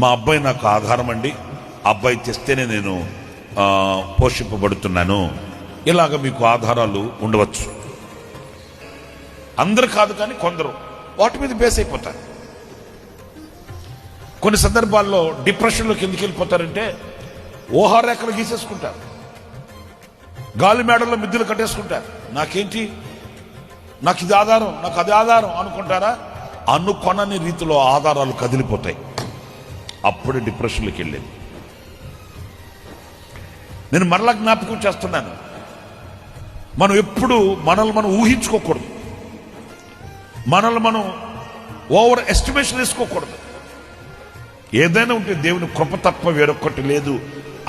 మా అబ్బాయి నాకు ఆధారం అండి, అబ్బాయి తెస్తేనే నేను పోషింపబడుతున్నాను. ఇలాగ మీకు ఆధారాలు ఉండవచ్చు. అందరు కాదు, కానీ కొందరు వాటి మీద బేస్ అయిపోతారు. కొన్ని సందర్భాల్లో డిప్రెషన్లోకి ఎందుకు వెళ్ళిపోతారంటే ఊహారేఖలు గీసేసుకుంటారు, గాలి మేడల్లో మిద్దెలు కట్టేసుకుంటారు. నాకేంటి, నాకు ఇది ఆధారం, నాకు అది ఆధారం అనుకుంటారా? అనుకొనని రీతిలో ఆధారాలు కదిలిపోతాయి. అప్పుడు డిప్రెషన్లోకి వెళ్ళేది. నేను మరలా జ్ఞాపకం చేస్తున్నాను, మనం ఎప్పుడు మనల్ని మనం ఊహించుకోకూడదు, మనల్ని మనం ఓవర్ ఎస్టిమేషన్ వేసుకోకూడదు. ఏదైనా ఉంటే దేవుని కృప తప్ప వేరొక్కటి లేదు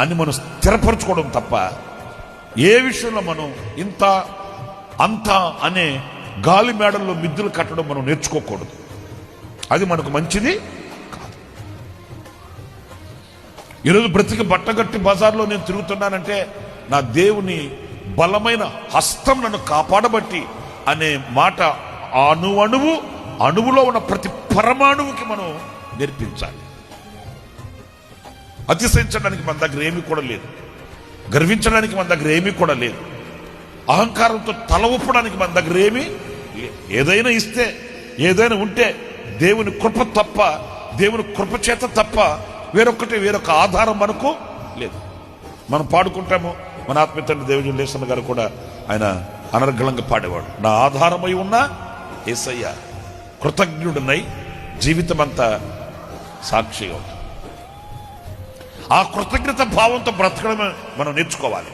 అని మనం స్థిరపరచుకోవడం తప్ప ఏ విషయంలో మనం ఇంత అంత అనే గాలి మేడల్లో మిద్దెలు కట్టడం మనం నేర్చుకోకూడదు. అది మనకు మంచిది కాదు. ఈరోజు బ్రతికి బట్టగట్టి బజార్లో నేను తిరుగుతున్నానంటే నా దేవుని బలమైన హస్తం నన్ను కాపాడబట్టి అనే మాట అణువులో ఉన్న ప్రతి పరమాణువుకి మనం నేర్పించాలి. అతిశయించడానికి మన దగ్గర ఏమీ కూడా లేదు, గర్వించడానికి మన దగ్గర ఏమీ కూడా లేదు, అహంకారంతో తల ఊపడానికి మన దగ్గర ఏమీ లేదు. ఏదైనా ఇస్తే, ఏదైనా ఉంటే దేవుని కృప తప్ప, దేవుని కృప చేత తప్ప వేరొక ఆధారం మనకు లేదు. మనం పాడుకుంటాము, మన ఆత్మీయ తండ్రి దేవజన్ లేసన్న గారు కూడా ఆయన అనర్గళంగా పాడేవాడు, నా ఆధారమై ఉన్న యేసయ్య, కృతజ్ఞుడినై జీవితం అంతా సాక్షిగా ఉంటుంది. ఆ కృతజ్ఞత భావంతో బ్రతకడమే మనం నేర్చుకోవాలి.